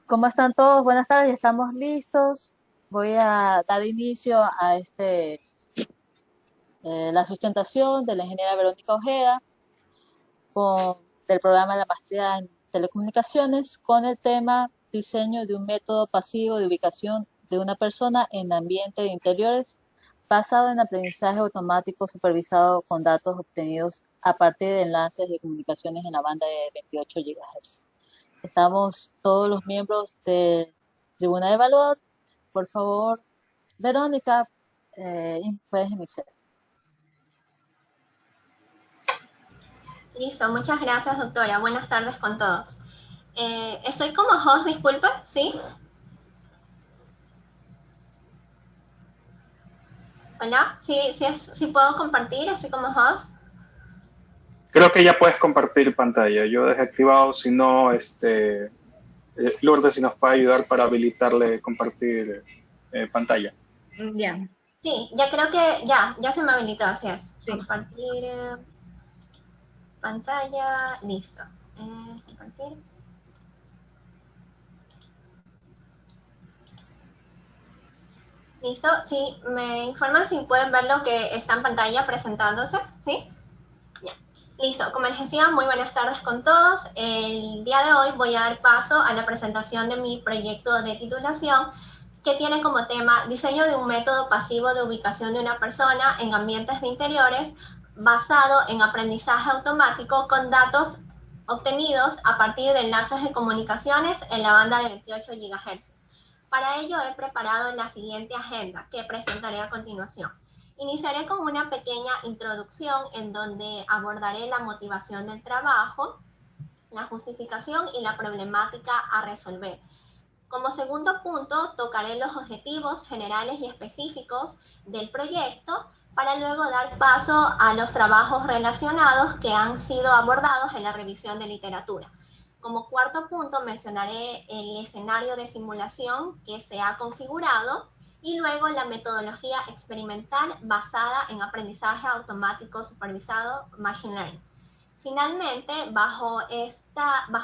¿Cómo están todos? Buenas tardes, ya estamos listos. Voy a dar inicio a la sustentación de la ingeniera Verónica Ojeda del programa de la maestría en telecomunicaciones con el tema diseño de un método pasivo de ubicación de una persona en ambiente de interiores basado en aprendizaje automático supervisado con datos obtenidos a partir de enlaces de comunicaciones en la banda de 28 GHz. Estamos todos los miembros de Tribuna de Valor. Por favor, Verónica, puedes iniciar. Listo, muchas gracias, doctora. Buenas tardes con todos. Estoy como host, disculpa, ¿sí? Hola, sí puedo compartir, estoy como host. Creo que ya puedes compartir pantalla. Yo dejé activado, si no, Lourdes si nos puede ayudar para habilitarle compartir pantalla. Ya. Sí, ya creo que ya se me habilitó, así es. Sí. Compartir pantalla, listo. Compartir. Listo, sí, me informan si pueden ver lo que está en pantalla presentándose, ¿sí? Ya. Listo, como les decía, muy buenas tardes con todos. El día de hoy voy a dar paso a la presentación de mi proyecto de titulación que tiene como tema diseño de un método pasivo de ubicación de una persona en ambientes de interiores basado en aprendizaje automático con datos obtenidos a partir de enlaces de comunicaciones en la banda de 28 GHz. Para ello he preparado la siguiente agenda que presentaré a continuación. Iniciaré con una pequeña introducción en donde abordaré la motivación del trabajo, la justificación y la problemática a resolver. Como segundo punto, tocaré los objetivos generales y específicos del proyecto para luego dar paso a los trabajos relacionados que han sido abordados en la revisión de literatura. Como cuarto punto, mencionaré el escenario de simulación que se ha configurado y luego la metodología experimental basada en aprendizaje automático supervisado Machine Learning. Finalmente, bajo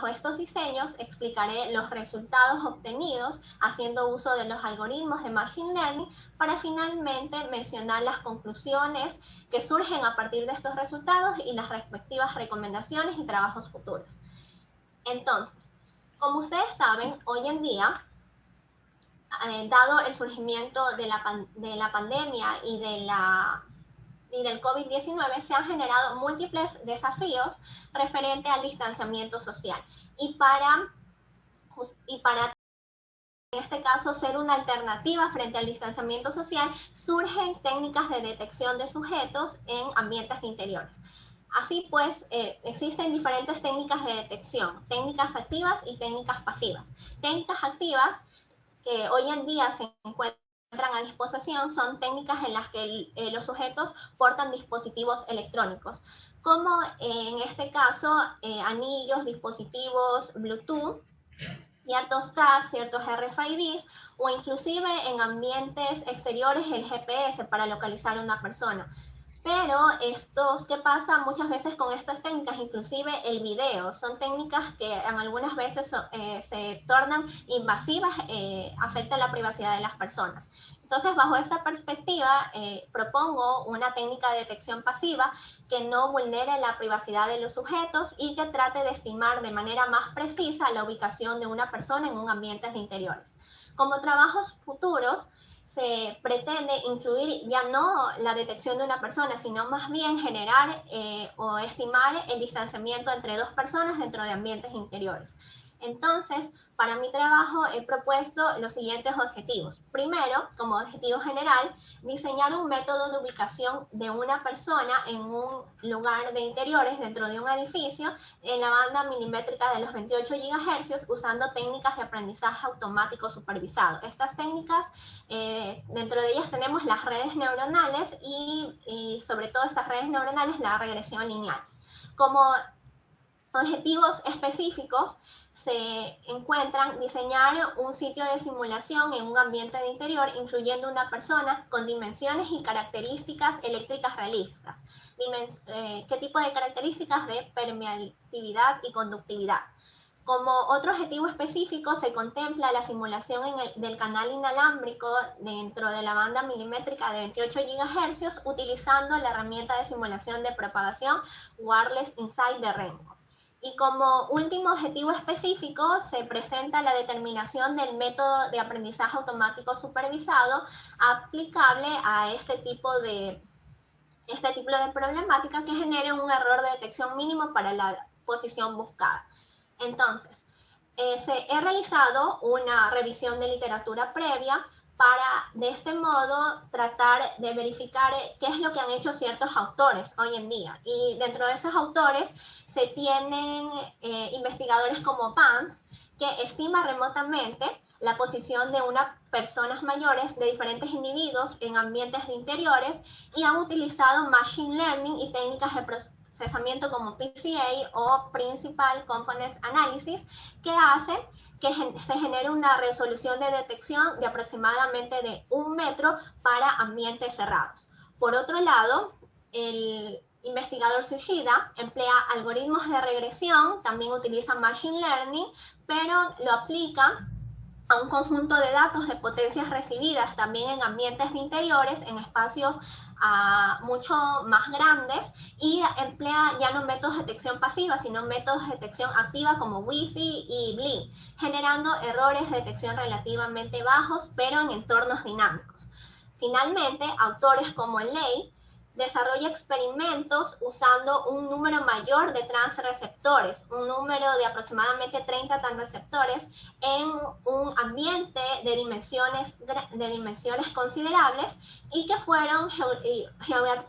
estos diseños explicaré los resultados obtenidos haciendo uso de los algoritmos de Machine Learning para finalmente mencionar las conclusiones que surgen a partir de estos resultados y las respectivas recomendaciones y trabajos futuros. Entonces, como ustedes saben, hoy en día, dado el surgimiento de la pandemia y del COVID-19 se han generado múltiples desafíos referente al distanciamiento social. Y para en este caso ser una alternativa frente al distanciamiento social, surgen técnicas de detección de sujetos en ambientes interiores. Así pues, existen diferentes técnicas de detección, técnicas activas y técnicas pasivas. Técnicas activas que hoy en día se encuentran a disposición son técnicas en las que los sujetos portan dispositivos electrónicos, como en este caso anillos, dispositivos Bluetooth, ciertos tags, ciertos RFIDs o inclusive en ambientes exteriores el GPS para localizar a una persona. Pero ¿qué pasa muchas veces con estas técnicas? Inclusive el video, son técnicas que en algunas veces se tornan invasivas, afectan la privacidad de las personas. Entonces, bajo esta perspectiva, propongo una técnica de detección pasiva que no vulnere la privacidad de los sujetos y que trate de estimar de manera más precisa la ubicación de una persona en un ambiente de interiores. Como trabajos futuros, se pretende incluir ya no la detección de una persona, sino más bien generar o estimar el distanciamiento entre dos personas dentro de ambientes interiores. Entonces, para mi trabajo he propuesto los siguientes objetivos. Primero, como objetivo general, diseñar un método de ubicación de una persona en un lugar de interiores dentro de un edificio en la banda milimétrica de los 28 GHz usando técnicas de aprendizaje automático supervisado. Estas técnicas, dentro de ellas tenemos las redes neuronales y sobre todo estas redes neuronales la regresión lineal. Como objetivos específicos se encuentran diseñar un sitio de simulación en un ambiente de interior incluyendo una persona con dimensiones y características eléctricas realistas. ¿Qué tipo de características? De permeabilidad y conductividad. Como otro objetivo específico se contempla la simulación del canal inalámbrico dentro de la banda milimétrica de 28 GHz utilizando la herramienta de simulación de propagación Wireless Insight de Renko. Y como último objetivo específico se presenta la determinación del método de aprendizaje automático supervisado aplicable a este tipo de problemática que genere un error de detección mínimo para la posición buscada. Entonces, he realizado una revisión de literatura previa para, de este modo, tratar de verificar qué es lo que han hecho ciertos autores hoy en día. Y dentro de esos autores se tienen investigadores como Pans, que estima remotamente la posición de unas personas mayores de diferentes individuos en ambientes de interiores y han utilizado Machine Learning y técnicas de procesamiento como PCA o Principal Component Analysis, que hace que se genere una resolución de detección de aproximadamente de 1 metro para ambientes cerrados. Por otro lado, el investigador Tsushida emplea algoritmos de regresión, también utiliza Machine Learning, pero lo aplica a un conjunto de datos de potencias recibidas también en ambientes de interiores, en espacios mucho más grandes, y emplea ya no métodos de detección pasiva, sino métodos de detección activa como Wi-Fi y Blink, generando errores de detección relativamente bajos, pero en entornos dinámicos. Finalmente, autores como Lei desarrolla experimentos usando un número mayor de transreceptores, un número de aproximadamente 30 transreceptores en un ambiente de dimensiones considerables y que fueron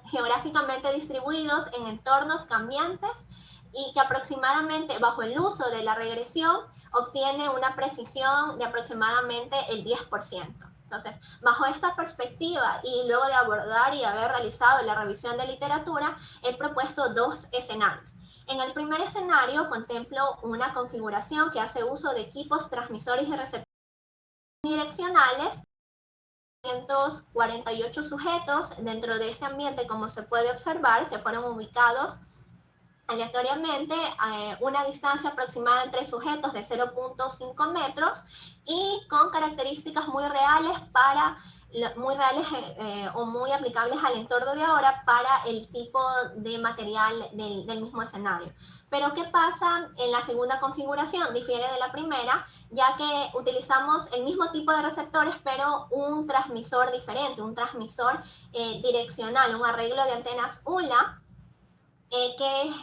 geográficamente distribuidos en entornos cambiantes y que aproximadamente bajo el uso de la regresión obtiene una precisión de aproximadamente el 10%. Entonces, bajo esta perspectiva y luego de abordar y haber realizado la revisión de literatura, he propuesto 2 escenarios. En el primer escenario contemplo una configuración que hace uso de equipos transmisores y receptores direccionales, 248 sujetos dentro de este ambiente, como se puede observar, que fueron ubicados aleatoriamente a una distancia aproximada entre sujetos de 0.5 metros y con características muy reales o muy aplicables al entorno de ahora para el tipo de material del mismo escenario. Pero ¿qué pasa en la segunda configuración? Difiere de la primera, ya que utilizamos el mismo tipo de receptores, pero un transmisor diferente, un transmisor direccional, un arreglo de antenas ULA, que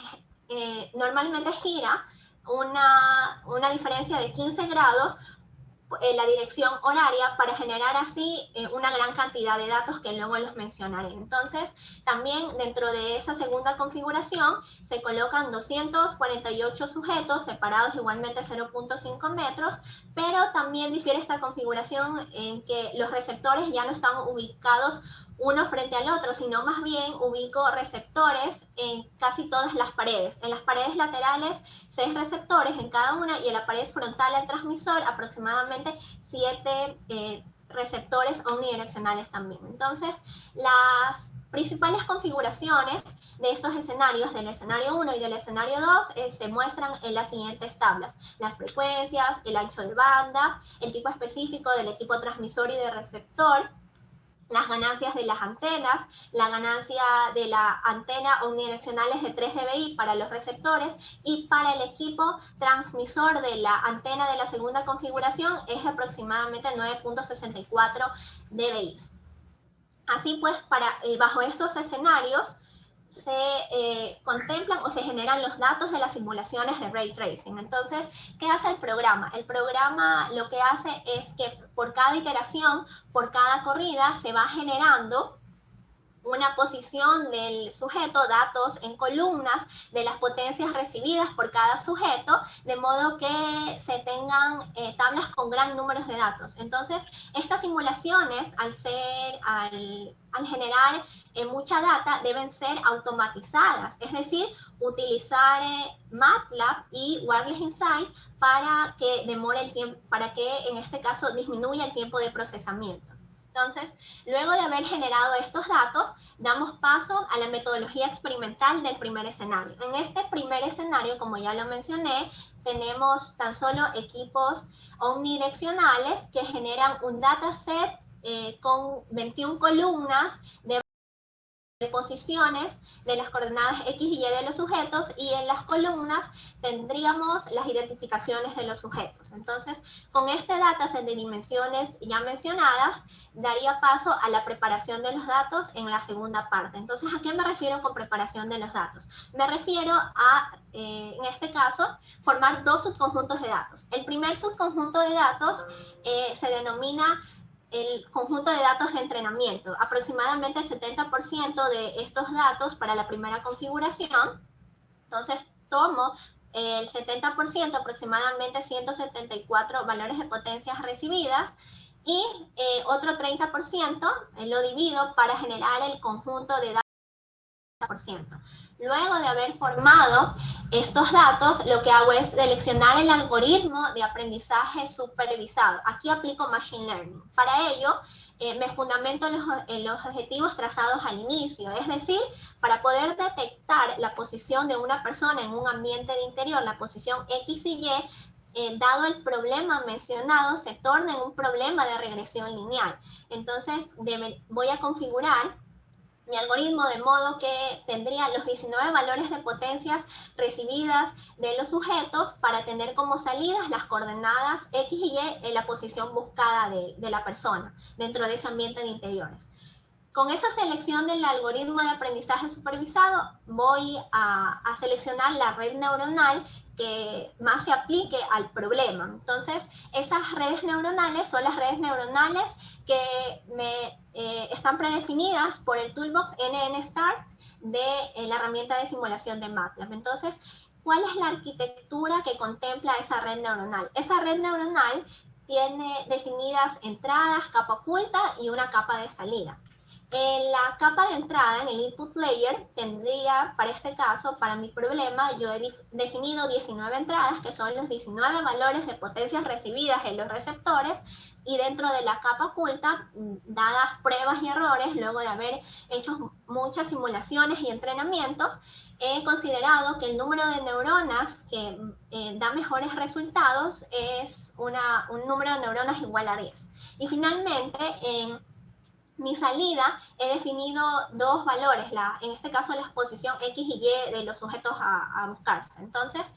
normalmente gira una diferencia de 15 grados en la dirección horaria para generar así una gran cantidad de datos que luego los mencionaré. Entonces, también dentro de esa segunda configuración se colocan 248 sujetos separados igualmente 0.5 metros, pero también difiere esta configuración en que los receptores ya no están ubicados uno frente al otro, sino más bien ubico receptores en casi todas las paredes. En las paredes laterales 6 receptores en cada una y en la pared frontal al transmisor aproximadamente 7 receptores omnidireccionales también. Entonces, las principales configuraciones de estos escenarios, del escenario 1 y del escenario 2, se muestran en las siguientes tablas. Las frecuencias, el ancho de banda, el tipo específico del equipo transmisor y de receptor, las ganancias de las antenas, la ganancia de la antena omnidireccional es de 3 dBi para los receptores y para el equipo transmisor de la antena de la segunda configuración es aproximadamente 9.64 dBi. Así pues, bajo estos escenarios se contemplan o se generan los datos de las simulaciones de Ray Tracing. Entonces, ¿qué hace el programa? El programa lo que hace es que por cada iteración, por cada corrida, se va generando una posición del sujeto, datos en columnas de las potencias recibidas por cada sujeto, de modo que se tengan tablas con gran número de datos. Entonces, estas simulaciones, al generar mucha data, deben ser automatizadas, es decir, utilizar MATLAB y Wireless Insight para que demore el tiempo, para que en este caso disminuya el tiempo de procesamiento. Entonces, luego de haber generado estos datos, damos paso a la metodología experimental del primer escenario. En este primer escenario, como ya lo mencioné, tenemos tan solo equipos omnidireccionales que generan un dataset con 21 columnas de posiciones de las coordenadas X y Y de los sujetos, y en las columnas tendríamos las identificaciones de los sujetos. Entonces, con este dataset de dimensiones ya mencionadas, daría paso a la preparación de los datos en la segunda parte. Entonces, ¿a qué me refiero con preparación de los datos? Me refiero a, en este caso, formar dos subconjuntos de datos. El primer subconjunto de datos se denomina el conjunto de datos de entrenamiento. Aproximadamente el 70% de estos datos para la primera configuración. Entonces tomo el 70%, aproximadamente 174 valores de potencias recibidas, y otro 30% lo divido para generar el conjunto de datos. Luego de haber formado estos datos, lo que hago es seleccionar el algoritmo de aprendizaje supervisado. Aquí aplico Machine Learning. Para ello, me fundamento en los objetivos trazados al inicio, es decir, para poder detectar la posición de una persona en un ambiente de interior, la posición X y Y, dado el problema mencionado, se torna en un problema de regresión lineal. Entonces, voy a configurar mi algoritmo de modo que tendría los 19 valores de potencias recibidas de los sujetos para tener como salidas las coordenadas X y Y en la posición buscada de la persona dentro de ese ambiente de interiores. Con esa selección del algoritmo de aprendizaje supervisado, voy a seleccionar la red neuronal que más se aplique al problema. Entonces, esas redes neuronales son las redes neuronales que están predefinidas por el toolbox NNSTART de la herramienta de simulación de MATLAB. Entonces, ¿cuál es la arquitectura que contempla esa red neuronal? Esa red neuronal tiene definidas entradas, capa oculta y una capa de salida. En la capa de entrada, en el input layer, tendría, para este caso, para mi problema, yo he definido 19 entradas, que son los 19 valores de potencias recibidas en los receptores, y dentro de la capa oculta, dadas pruebas y errores, luego de haber hecho muchas simulaciones y entrenamientos, he considerado que el número de neuronas que da mejores resultados es un número de neuronas igual a 10. Y finalmente, en mi salida he definido dos valores, en este caso la exposición X y Y de los sujetos a buscarse. Entonces,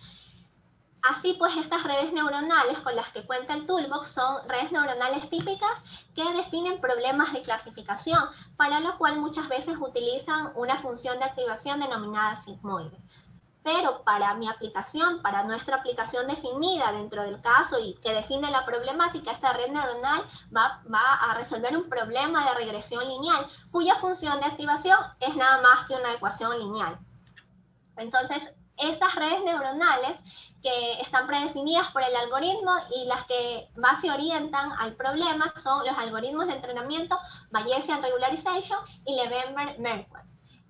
así pues, estas redes neuronales con las que cuenta el Toolbox son redes neuronales típicas que definen problemas de clasificación, para lo cual muchas veces utilizan una función de activación denominada sigmoide. Pero para mi aplicación, para nuestra aplicación definida dentro del caso y que define la problemática, esta red neuronal va a resolver un problema de regresión lineal, cuya función de activación es nada más que una ecuación lineal. Entonces, estas redes neuronales que están predefinidas por el algoritmo y las que más se orientan al problema son los algoritmos de entrenamiento Bayesian Regularization y Lebesgue-Merkle.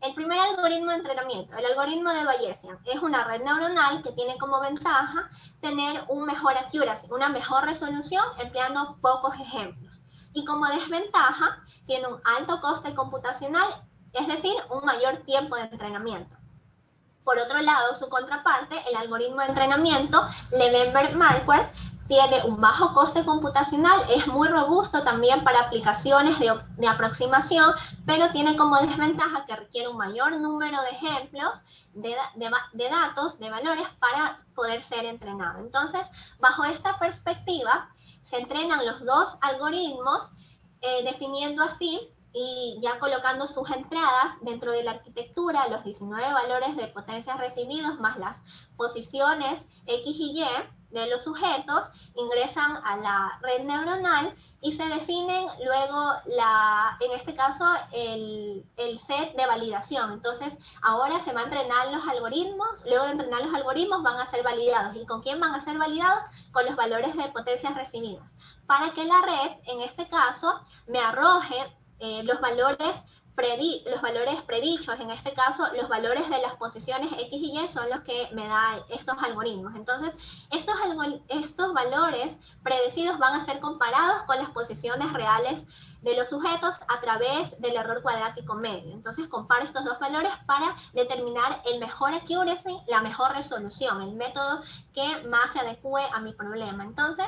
El primer algoritmo de entrenamiento, el algoritmo de Bayesian, es una red neuronal que tiene como ventaja tener un mejor accuracy, una mejor resolución empleando pocos ejemplos. Y como desventaja, tiene un alto coste computacional, es decir, un mayor tiempo de entrenamiento. Por otro lado, su contraparte, el algoritmo de entrenamiento Lebesgue-Merkle, tiene un bajo coste computacional, es muy robusto también para aplicaciones de aproximación, pero tiene como desventaja que requiere un mayor número de ejemplos de datos, de valores, para poder ser entrenado. Entonces, bajo esta perspectiva, se entrenan los dos algoritmos, definiendo así y ya colocando sus entradas dentro de la arquitectura, los 19 valores de potencias recibidos más las posiciones X y Y de los sujetos, ingresan a la red neuronal y se definen luego, en este caso, el set de validación. Entonces, ahora se van a entrenar los algoritmos, luego de entrenar los algoritmos van a ser validados. ¿Y con quién van a ser validados? Con los valores de potencias recibidas, para que la red, en este caso, me arroje los valores los valores predichos, en este caso los valores de las posiciones X y Y son los que me dan estos algoritmos. Entonces, estos valores predecidos van a ser comparados con las posiciones reales de los sujetos a través del error cuadrático medio. Entonces, comparo estos dos valores para determinar el mejor accuracy, la mejor resolución, el método que más se adecue a mi problema. Entonces,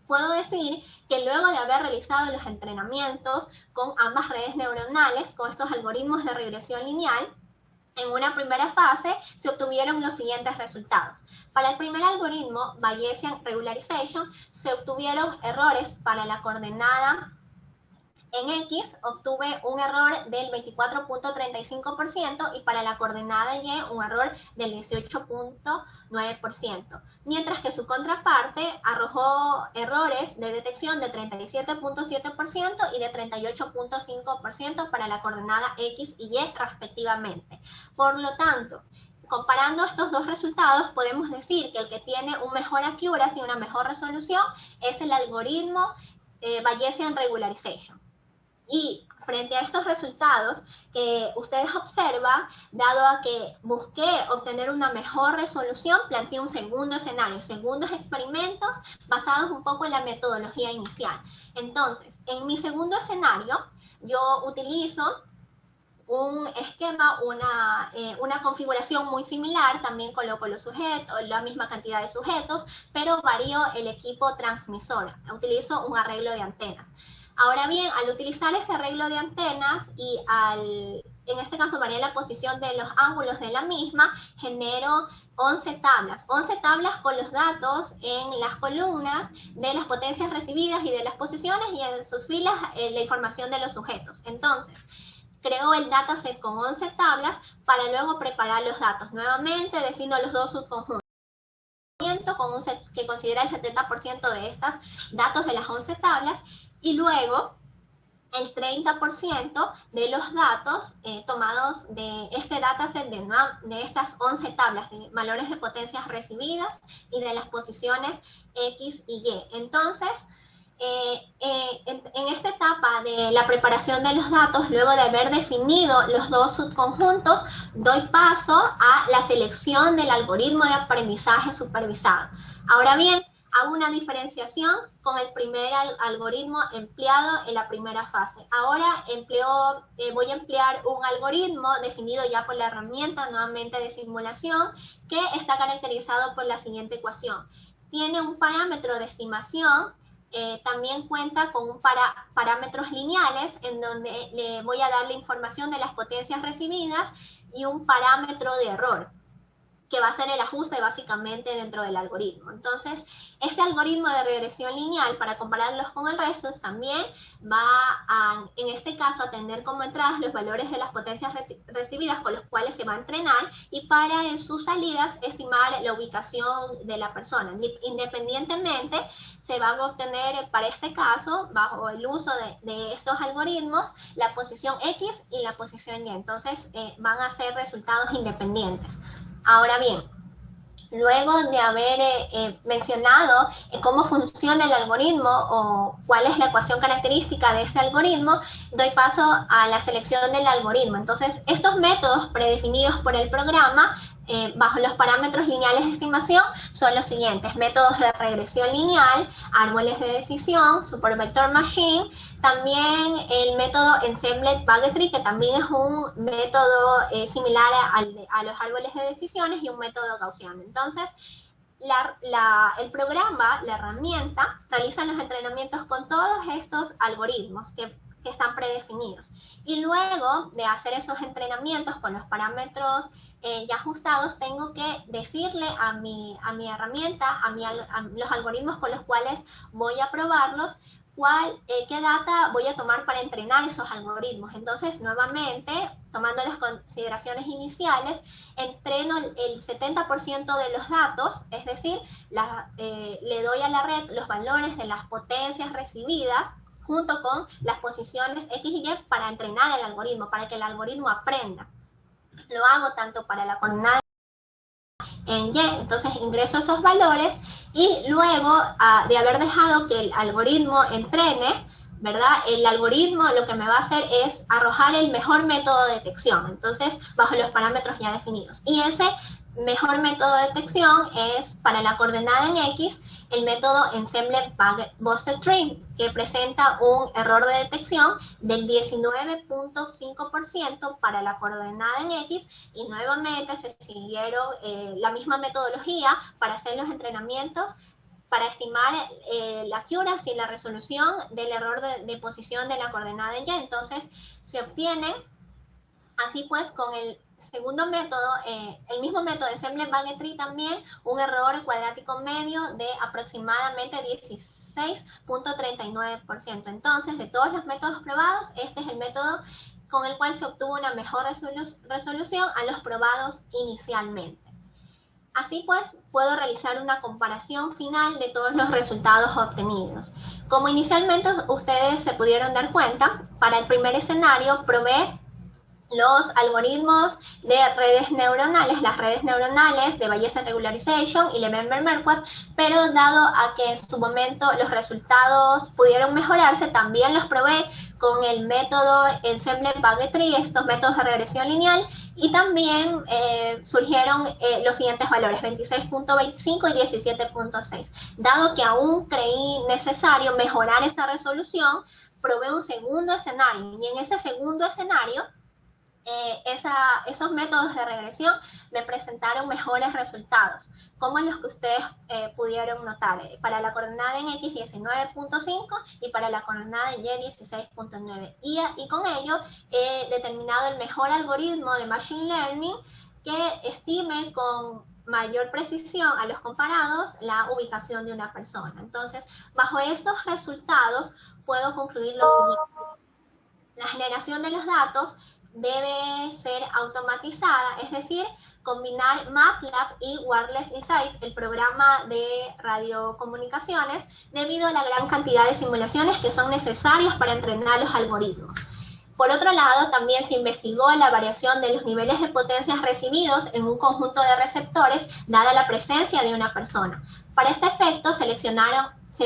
puedo decir que luego de haber realizado los entrenamientos con ambas redes neuronales, con estos algoritmos de regresión lineal, en una primera fase se obtuvieron los siguientes resultados. Para el primer algoritmo, Bayesian Regularization, se obtuvieron errores para la coordenada en X, obtuve un error del 24.35% y para la coordenada Y un error del 18.9%, mientras que su contraparte arrojó errores de detección de 37.7% y de 38.5% para la coordenada X y Y respectivamente. Por lo tanto, comparando estos dos resultados, podemos decir que el que tiene un mejor accuracy y una mejor resolución es el algoritmo Bayesian Regularization. Y frente a estos resultados que ustedes observan, dado a que busqué obtener una mejor resolución, planteé un segundo escenario, segundos experimentos basados un poco en la metodología inicial. Entonces, en mi segundo escenario, yo utilizo un esquema, una configuración muy similar, también coloco los sujetos, la misma cantidad de sujetos, pero varío el equipo transmisor, utilizo un arreglo de antenas. Ahora bien, al utilizar ese arreglo de antenas y en este caso varié la posición de los ángulos de la misma, genero 11 tablas con los datos en las columnas de las potencias recibidas y de las posiciones y en sus filas la información de los sujetos. Entonces, creo el dataset con 11 tablas para luego preparar los datos. Nuevamente defino los dos subconjuntos que considera el 70% de estos datos de las 11 tablas y luego el 30% de los datos tomados de este dataset de estas 11 tablas de valores de potencias recibidas y de las posiciones X y Y. Entonces, en esta etapa de la preparación de los datos, luego de haber definido los dos subconjuntos, doy paso a la selección del algoritmo de aprendizaje supervisado. Ahora bien, hago una diferenciación con el primer algoritmo empleado en la primera fase. Ahora voy a emplear un algoritmo definido ya por la herramienta nuevamente de simulación que está caracterizado por la siguiente ecuación. Tiene un parámetro de estimación, también cuenta con parámetros lineales en donde le voy a dar la información de las potencias recibidas y un parámetro de error, que va a ser el ajuste básicamente dentro del algoritmo. Entonces, este algoritmo de regresión lineal, para compararlos con el resto, también va a, en este caso, a tener como entradas los valores de las potencias recibidas con los cuales se va a entrenar y para en sus salidas estimar la ubicación de la persona. Independientemente, se van a obtener para este caso, bajo el uso de estos algoritmos, la posición X y la posición Y. Entonces, van a ser resultados independientes. Ahora bien, luego de haber mencionado cómo funciona el algoritmo o cuál es la ecuación característica de este algoritmo, doy paso a la selección del algoritmo. Entonces, estos métodos predefinidos por el programa bajo los parámetros lineales de estimación son los siguientes: métodos de regresión lineal, árboles de decisión, supervector machine, también el método ensemble Bagetry, que también es un método similar a los árboles de decisiones, y un método gaussiano. Entonces, el programa, la herramienta, realiza los entrenamientos con todos estos algoritmos que están predefinidos. Y luego de hacer esos entrenamientos con los parámetros ya ajustados, tengo que decirle a mi herramienta, a los algoritmos con los cuales voy a probarlos, qué data voy a tomar para entrenar esos algoritmos. Entonces, nuevamente, tomando las consideraciones iniciales, entreno el 70% de los datos, es decir, le doy a la red los valores de las potencias recibidas junto con las posiciones X y Y para entrenar el algoritmo, para que el algoritmo aprenda. Lo hago tanto para la coordenada en Y, entonces ingreso esos valores y luego de haber dejado que el algoritmo entrene, ¿verdad? El algoritmo lo que me va a hacer es arrojar el mejor método de detección, entonces bajo los parámetros ya definidos. Y ese mejor método de detección es para la coordenada en X, el método Ensemble Busted Tree, que presenta un error de detección del 19.5% para la coordenada en X, y nuevamente se siguieron la misma metodología para hacer los entrenamientos para estimar la accuracy y la resolución del error de posición de la coordenada en Y. Entonces se obtiene así pues con el segundo método, el mismo método de Ensemble Busted Tree también, un error cuadrático medio de aproximadamente 16.39%. Entonces, de todos los métodos probados, este es el método con el cual se obtuvo una mejor resolución a los probados inicialmente. Así pues, puedo realizar una comparación final de todos los resultados obtenidos. Como inicialmente ustedes se pudieron dar cuenta, para el primer escenario probé los algoritmos de redes neuronales, las redes neuronales de Bayesian Regularization y Lemaitre-Marquardt, pero dado a que en su momento los resultados pudieron mejorarse, también los probé con el método Ensemble Busted Tree, estos métodos de regresión lineal, y también surgieron los siguientes valores, 26.25 y 17.6. Dado que aún creí necesario mejorar esta resolución, probé un segundo escenario, y en ese segundo escenario esos métodos de regresión me presentaron mejores resultados, como los que ustedes pudieron notar. Para la coordenada en X 19.5 y para la coordenada en Y 16.9. Y con ello he determinado el mejor algoritmo de Machine Learning que estime con mayor precisión a los comparados la ubicación de una persona. Entonces, bajo estos resultados puedo concluir lo siguiente. La generación de los datos debe ser automatizada, es decir, combinar MATLAB y Wireless Insight, el programa de radiocomunicaciones, debido a la gran cantidad de simulaciones que son necesarias para entrenar los algoritmos. Por otro lado, también se investigó la variación de los niveles de potencias recibidos en un conjunto de receptores, dada la presencia de una persona. Para este efecto, se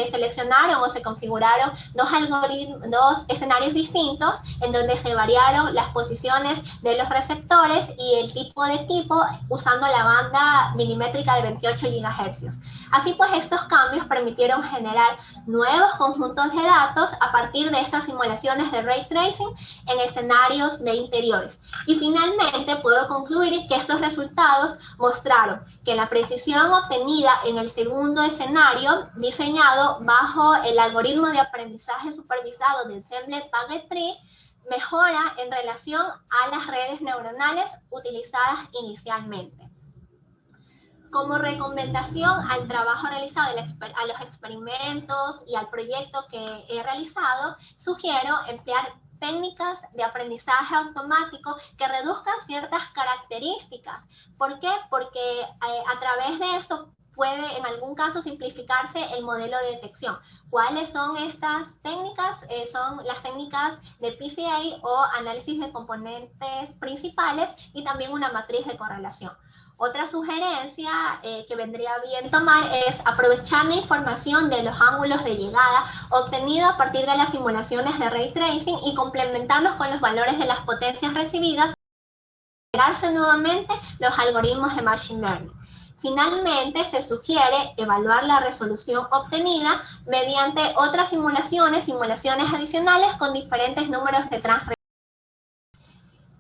seleccionaron o se configuraron dos escenarios distintos en donde se variaron las posiciones de los receptores y el tipo de equipo usando la banda milimétrica de 28 GHz. Así pues, estos cambios permitieron generar nuevos conjuntos de datos a partir de estas simulaciones de ray tracing en escenarios de interiores. Y finalmente puedo concluir que estos resultados mostraron que la precisión obtenida en el segundo escenario diseñado bajo el algoritmo de aprendizaje supervisado de Ensemble Busted Tree mejora en relación a las redes neuronales utilizadas inicialmente. Como recomendación al trabajo realizado, a los experimentos y al proyecto que he realizado, sugiero emplear técnicas de aprendizaje automático que reduzcan ciertas características. ¿Por qué? Porque a través de esto puede en algún caso simplificarse el modelo de detección. ¿Cuáles son estas técnicas? Son las técnicas de PCA o análisis de componentes principales y también una matriz de correlación. Otra sugerencia que vendría bien tomar es aprovechar la información de los ángulos de llegada obtenido a partir de las simulaciones de ray tracing y complementarlos con los valores de las potencias recibidas para integrarse nuevamente los algoritmos de Machine Learning. Finalmente, se sugiere evaluar la resolución obtenida mediante otras simulaciones adicionales con diferentes números de transregión.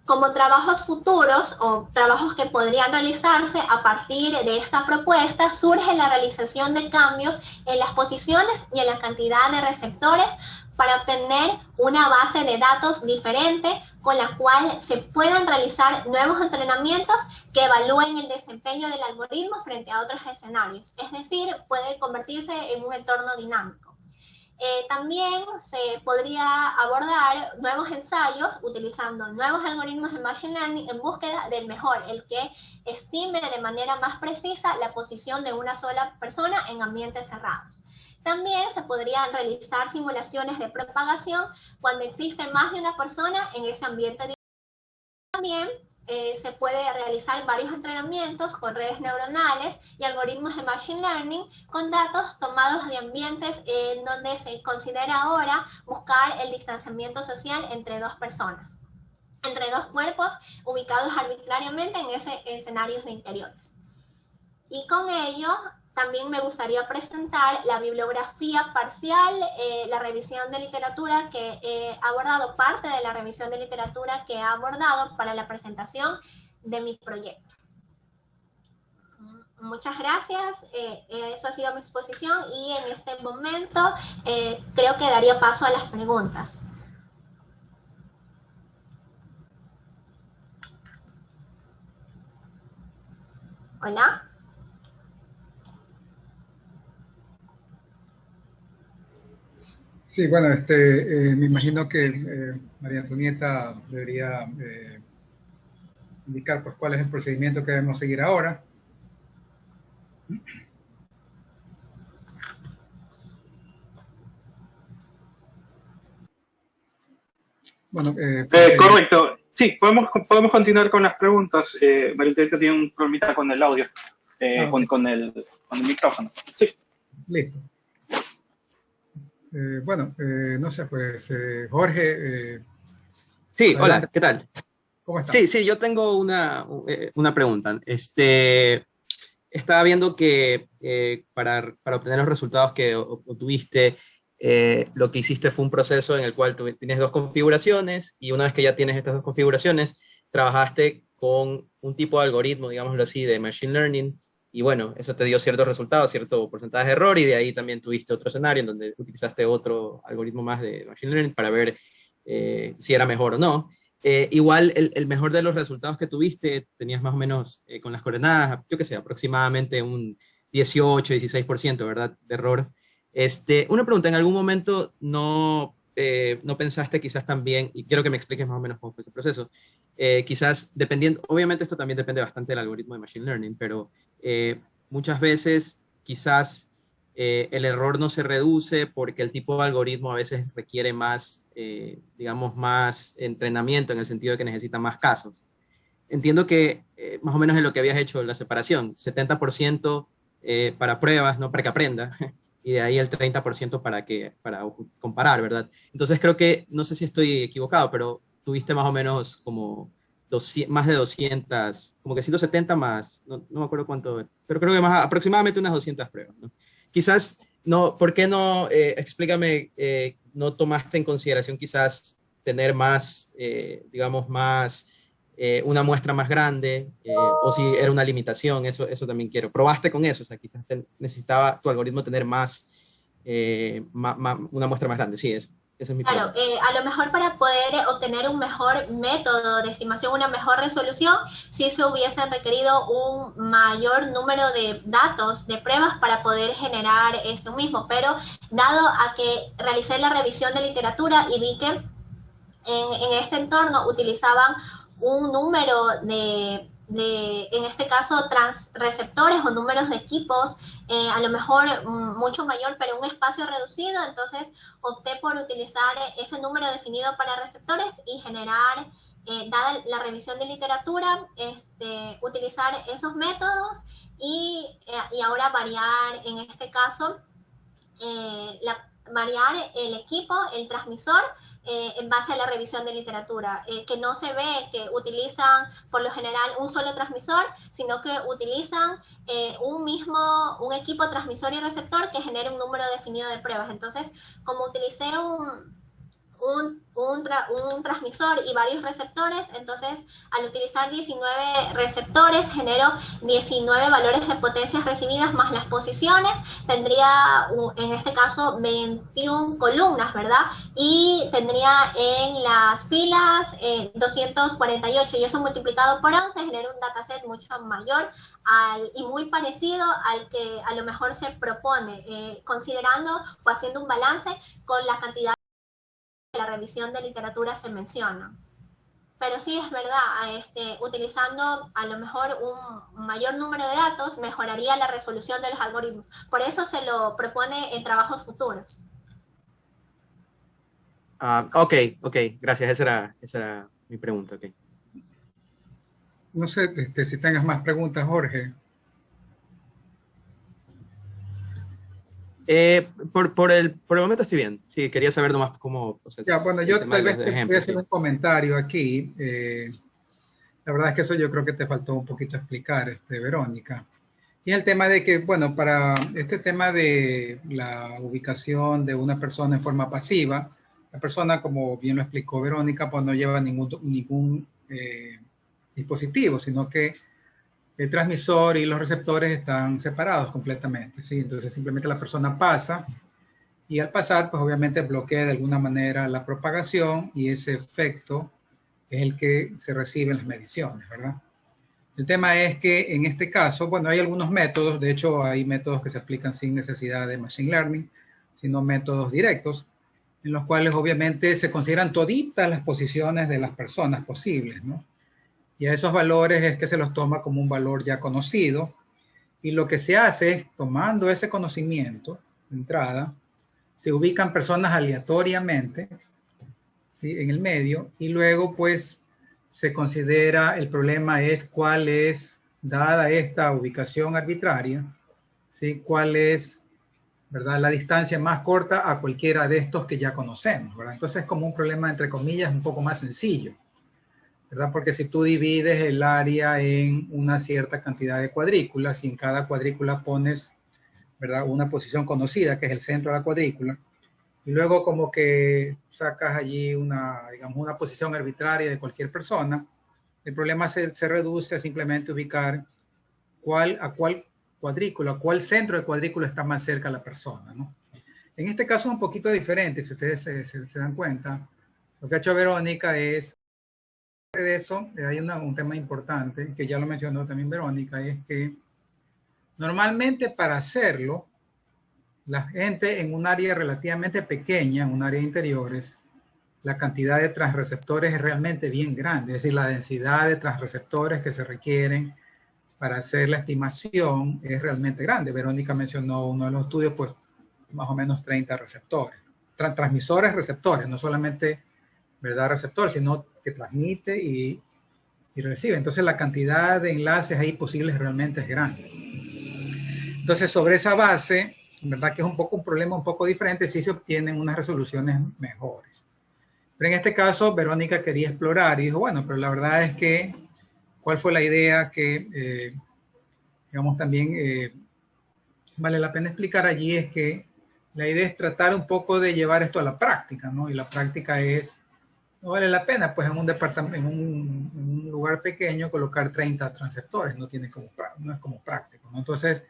Como trabajos futuros o trabajos que podrían realizarse a partir de esta propuesta, surge la realización de cambios en las posiciones y en la cantidad de receptores para obtener una base de datos diferente con la cual se puedan realizar nuevos entrenamientos que evalúen el desempeño del algoritmo frente a otros escenarios. Es decir, puede convertirse en un entorno dinámico. También se podría abordar nuevos ensayos utilizando nuevos algoritmos de Machine Learning en búsqueda del mejor, el que estime de manera más precisa la posición de una sola persona en ambientes cerrados. También se podrían realizar simulaciones de propagación cuando existe más de una persona en ese ambiente. También se puede realizar varios entrenamientos con redes neuronales y algoritmos de Machine Learning con datos tomados de ambientes en donde se considera ahora buscar el distanciamiento social entre dos personas, entre dos cuerpos ubicados arbitrariamente en ese escenarios de interiores. Y con ello también me gustaría presentar la bibliografía parcial, la revisión de literatura que he abordado, parte de la revisión de literatura que he abordado para la presentación de mi proyecto. Muchas gracias, eso ha sido mi exposición y en este momento creo que daría paso a las preguntas. Hola. Sí, bueno, me imagino que María Antonieta debería indicar pues, cuál es el procedimiento que debemos seguir ahora. Bueno, correcto. Sí, podemos continuar con las preguntas. María Antonieta tiene un problemita con el audio, okay. con el micrófono. Sí. Listo. Bueno, no sé, pues Jorge. Sí, adelante. Hola, ¿qué tal? ¿Cómo estás? Sí, yo tengo una pregunta. Estaba viendo que para obtener los resultados que obtuviste, lo que hiciste fue un proceso en el cual tú tienes dos configuraciones y una vez que ya tienes estas dos configuraciones, trabajaste con un tipo de algoritmo, digámoslo así, de Machine Learning. Y bueno, eso te dio ciertos resultados, cierto porcentaje de error, y de ahí también tuviste otro escenario en donde utilizaste otro algoritmo más de Machine Learning para ver si era mejor o no. Igual el mejor de los resultados que tuviste, tenías más o menos con las coordenadas, yo qué sé, aproximadamente un 18-16%, ¿verdad? De error. Una pregunta, ¿en algún momento no pensaste quizás también, y quiero que me expliques más o menos cómo fue ese proceso, quizás dependiendo, obviamente esto también depende bastante del algoritmo de Machine Learning, pero muchas veces quizás el error no se reduce porque el tipo de algoritmo a veces requiere más, digamos, más entrenamiento en el sentido de que necesita más casos. Entiendo que más o menos en lo que habías hecho la separación, 70% para pruebas, no para que aprenda, y de ahí el 30% para comparar, ¿verdad? Entonces creo que, no sé si estoy equivocado, pero tuviste más o menos como 200, más de 200, como que 170 más, no me acuerdo cuánto, pero creo que más, aproximadamente unas 200 pruebas, ¿no? Quizás, no, ¿por qué no, explícame, no tomaste en consideración quizás tener más, digamos, más, una muestra más grande, o si era una limitación, eso también quiero. ¿Probaste con eso? O sea, quizás necesitaba tu algoritmo tener más, una muestra más grande. Sí, esa es mi Claro, pregunta. a lo mejor para poder obtener un mejor método de estimación, una mejor resolución, sí se hubiese requerido un mayor número de datos, de pruebas para poder generar esto mismo, pero dado a que realicé la revisión de literatura y vi que en este entorno utilizaban un número en este caso, transreceptores o números de equipos, a lo mejor mucho mayor, pero un espacio reducido, entonces opté por utilizar ese número definido para receptores y generar, dada la revisión de literatura, utilizar esos métodos y ahora variar, en este caso, variar el equipo, el transmisor, en base a la revisión de literatura, que no se ve que utilizan por lo general un solo transmisor, sino que utilizan un equipo transmisor y receptor que genere un número definido de pruebas. Entonces, como utilicé un transmisor y varios receptores, entonces al utilizar 19 receptores genero 19 valores de potencias recibidas más las posiciones, tendría en este caso 21 columnas, ¿verdad? Y tendría en las filas 248 y eso multiplicado por 11 genera un dataset mucho mayor y muy parecido al que a lo mejor se propone, considerando o haciendo un balance con la cantidad la revisión de literatura se menciona. Pero sí es verdad, utilizando a lo mejor un mayor número de datos mejoraría la resolución de los algoritmos. Por eso se lo propone en trabajos futuros. Ok, gracias. Esa era mi pregunta. Okay. No sé si tengas más preguntas, Jorge. Por el momento estoy bien. Sí, quería saber nomás cómo, o sea, Ya, bueno, el yo tema de tal los vez te voy a ejemplos, hacer sí. un comentario aquí. La verdad es que eso yo creo que te faltó un poquito explicar, Verónica. Y el tema de que, bueno, para este tema de la ubicación de una persona en forma pasiva, la persona, como bien lo explicó Verónica, pues no lleva ningún dispositivo, sino que el transmisor y los receptores están separados completamente, ¿sí? Entonces simplemente la persona pasa y al pasar, pues obviamente bloquea de alguna manera la propagación y ese efecto es el que se recibe en las mediciones, ¿verdad? El tema es que en este caso, bueno, hay algunos métodos, de hecho hay métodos que se aplican sin necesidad de Machine Learning, sino métodos directos, en los cuales obviamente se consideran toditas las posiciones de las personas posibles, ¿no? Y a esos valores es que se los toma como un valor ya conocido, y lo que se hace es, tomando ese conocimiento de entrada, se ubican personas aleatoriamente, ¿sí?, en el medio, y luego pues se considera, el problema es cuál es, dada esta ubicación arbitraria, ¿sí?, cuál es, ¿verdad?, la distancia más corta a cualquiera de estos que ya conocemos, ¿verdad? Entonces es como un problema, entre comillas, un poco más sencillo, ¿verdad? Porque si tú divides el área en una cierta cantidad de cuadrículas y en cada cuadrícula pones, ¿verdad?, una posición conocida, que es el centro de la cuadrícula, y luego como que sacas allí una, digamos, una posición arbitraria de cualquier persona, el problema se reduce a simplemente ubicar a cuál cuadrícula, a cuál centro de cuadrícula está más cerca a la persona, ¿no? En este caso es un poquito diferente, si ustedes se dan cuenta. Lo que ha hecho Verónica es, de eso, hay un tema importante, que ya lo mencionó también Verónica, es que normalmente para hacerlo, la gente en un área relativamente pequeña, en un área de interiores, la cantidad de transreceptores es realmente bien grande, es decir, la densidad de transreceptores que se requieren para hacer la estimación es realmente grande. Verónica mencionó uno de los estudios, pues más o menos 30 receptores, transmisores, receptores, no solamente, ¿verdad?, receptor, sino que transmite y recibe. Entonces la cantidad de enlaces ahí posibles realmente es grande. Entonces sobre esa base, verdad que es un problema un poco diferente si se obtienen unas resoluciones mejores. Pero en este caso Verónica quería explorar y dijo, bueno, pero la verdad es que, ¿cuál fue la idea que, digamos, también vale la pena explicar allí? Es que la idea es tratar un poco de llevar esto a la práctica, ¿no? Y la práctica es, no vale la pena, pues en un departamento, en un lugar pequeño colocar 30 transceptores, no es como práctico, ¿no? Entonces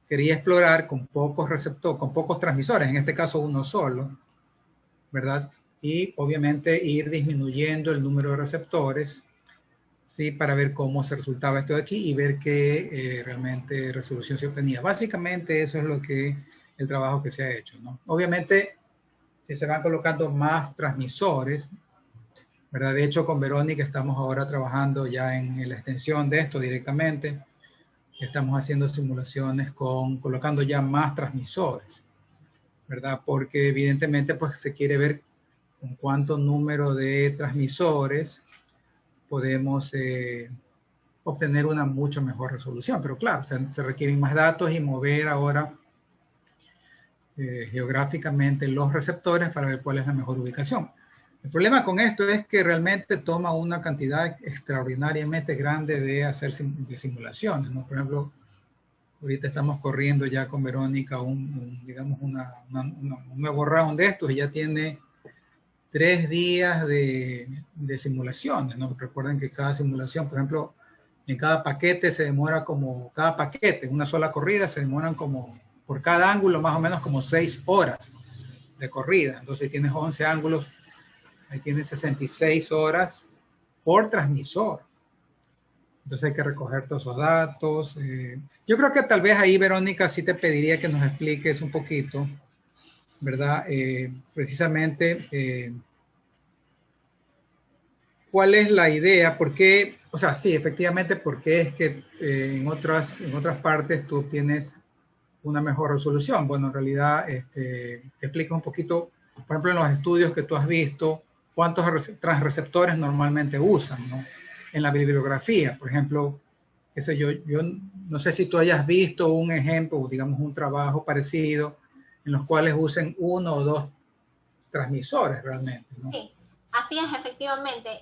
quería explorar con pocos receptores, con pocos transmisores, en este caso uno solo, ¿verdad? Y obviamente ir disminuyendo el número de receptores, ¿sí?, para ver cómo se resultaba esto de aquí y ver qué realmente resolución se obtenía. Básicamente eso es el trabajo que se ha hecho, ¿no? Obviamente, si se van colocando más transmisores, ¿verdad? De hecho, con Verónica estamos ahora trabajando ya en la extensión de esto directamente. Estamos haciendo simulaciones colocando ya más transmisores, ¿verdad? Porque evidentemente pues se quiere ver con cuánto número de transmisores podemos obtener una mucho mejor resolución. Pero claro, se requieren más datos y mover ahora geográficamente los receptores para ver cuál es la mejor ubicación. El problema con esto es que realmente toma una cantidad extraordinariamente grande de simulaciones, ¿no? Por ejemplo, ahorita estamos corriendo ya con Verónica digamos un nuevo round de estos y ya tiene 3 días de simulaciones, ¿no? Recuerden que cada simulación, por ejemplo, en cada paquete se demora cada paquete, en una sola corrida se demoran por cada ángulo más o menos como 6 horas de corrida. Entonces tienes 11 ángulos, ahí tienes 66 horas por transmisor. Entonces hay que recoger todos esos datos. Yo creo que tal vez ahí, Verónica, sí te pediría que nos expliques un poquito, ¿verdad? Precisamente, ¿cuál es la idea? ¿Por qué? O sea, sí, efectivamente, ¿por qué es que en otras partes tú obtienes una mejor resolución? Bueno, en realidad, te explico un poquito, por ejemplo, en los estudios que tú has visto, cuántos transreceptores normalmente usan, ¿no?, en la bibliografía. Por ejemplo, qué sé yo no sé si tú hayas visto un ejemplo, digamos un trabajo parecido, en los cuales usen uno o dos transmisores realmente, ¿no? Sí, así es, efectivamente.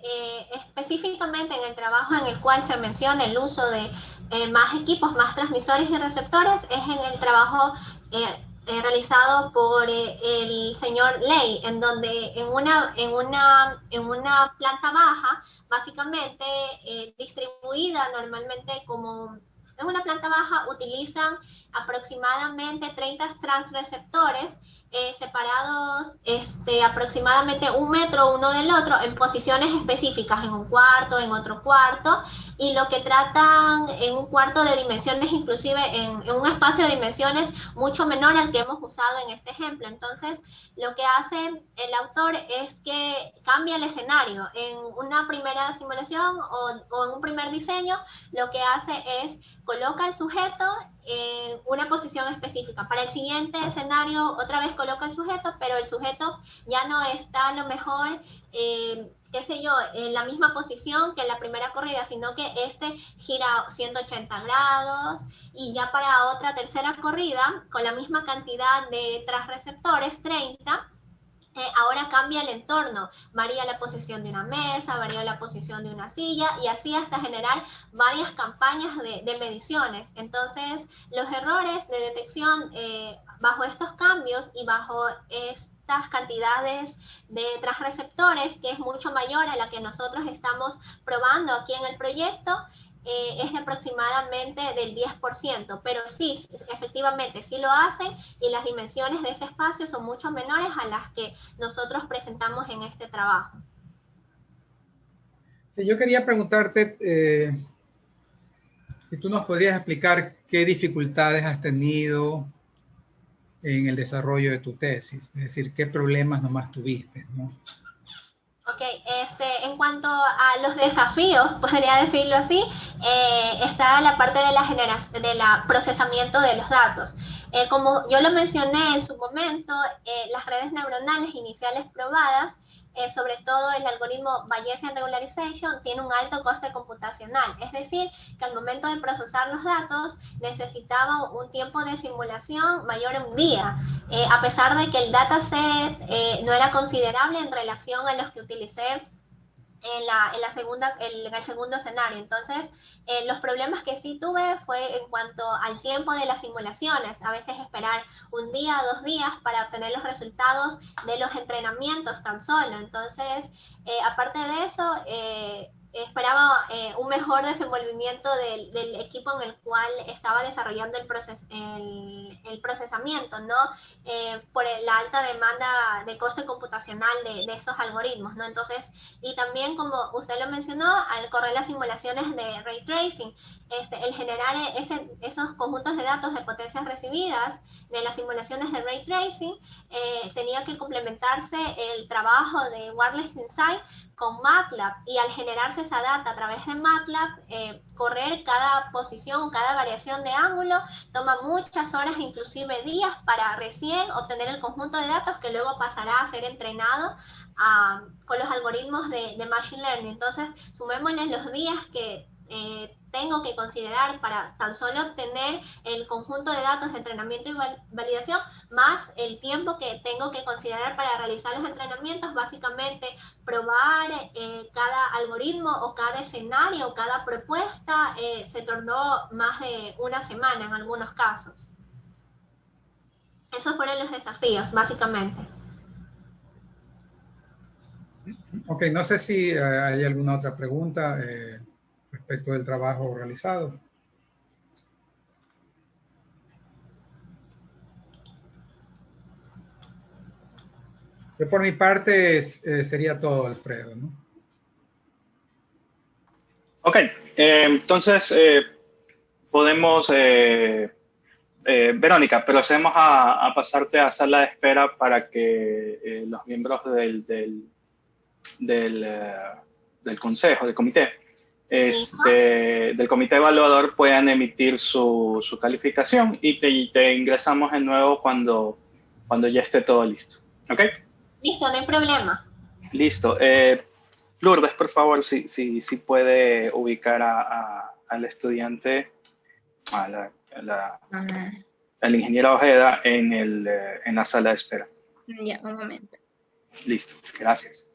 Específicamente en el trabajo en el cual se menciona el uso de más equipos, más transmisores y receptores, es en el trabajo realizado por el señor Ley, en donde en una planta baja, básicamente distribuida normalmente como en una planta baja, utilizan aproximadamente 30 transreceptores separados aproximadamente 1 metro uno del otro en posiciones específicas, en un cuarto, en otro cuarto, y lo que tratan en un cuarto de dimensiones, inclusive en un espacio de dimensiones mucho menor al que hemos usado en este ejemplo. Entonces, lo que hace el autor es que cambia el escenario. En una primera simulación o en un primer diseño, lo que hace es coloca el sujeto en una posición específica. Para el siguiente escenario, otra vez coloca el sujeto, pero el sujeto ya no está a lo mejor, qué sé yo, en la misma posición que en la primera corrida, sino que gira 180 grados, y ya para otra tercera corrida, con la misma cantidad de transreceptores, 30, ahora cambia el entorno, varía la posición de una mesa, varía la posición de una silla, y así hasta generar varias campañas de mediciones. Entonces, los errores de detección bajo estos cambios y bajo estas cantidades de transreceptores, que es mucho mayor a la que nosotros estamos probando aquí en el proyecto, es de aproximadamente del 10%, pero sí, efectivamente, sí lo hacen, y las dimensiones de ese espacio son mucho menores a las que nosotros presentamos en este trabajo. Sí, yo quería preguntarte si tú nos podrías explicar qué dificultades has tenido en el desarrollo de tu tesis, es decir, qué problemas nomás tuviste, ¿no? Ok, en cuanto a los desafíos, podría decirlo así, está la parte de la generación, de la procesamiento de los datos. Como yo lo mencioné en su momento, las redes neuronales iniciales probadas, sobre todo el algoritmo Bayesian Regularization, tiene un alto coste computacional. Es decir, que al momento de procesar los datos necesitaba un tiempo de simulación mayor a un día. A pesar de que el dataset no era considerable en relación a los que utilicé en el segundo escenario. Entonces, los problemas que sí tuve fue en cuanto al tiempo de las simulaciones. A veces esperar un día, 2 días para obtener los resultados de los entrenamientos tan solo. Entonces, aparte de eso, esperaba un mejor desenvolvimiento del equipo en el cual estaba desarrollando el procesamiento, ¿no? Por la alta demanda de coste computacional de esos algoritmos, ¿no? Entonces, y también, como usted lo mencionó, al correr las simulaciones de ray tracing, el generar esos conjuntos de datos de potencias recibidas de las simulaciones de ray tracing, tenía que complementarse el trabajo de Wireless Insight con MATLAB, y al generarse esa data a través de MATLAB, correr cada posición, cada variación de ángulo, toma muchas horas, inclusive días, para recién obtener el conjunto de datos que luego pasará a ser entrenado con los algoritmos de Machine Learning. Entonces, sumémosle los días que tengo que considerar para tan solo obtener el conjunto de datos de entrenamiento y validación, más el tiempo que tengo que considerar para realizar los entrenamientos. Básicamente, probar cada algoritmo o cada escenario o cada propuesta se tornó más de una semana en algunos casos. Esos fueron los desafíos, básicamente. Ok, no sé si hay alguna otra pregunta respecto del trabajo realizado. Yo por mi parte sería todo, Alfredo, ¿no? Ok, entonces podemos, Verónica, procedemos a pasarte a sala de espera para que los miembros del consejo, del comité, del comité evaluador puedan emitir su calificación, y te ingresamos de nuevo cuando ya esté todo listo. ¿Ok? Listo, no hay problema. Listo. Lourdes, por favor, si puede ubicar al estudiante, Ah, al ingeniero Ojeda en la sala de espera. ya, un momento. Listo, gracias.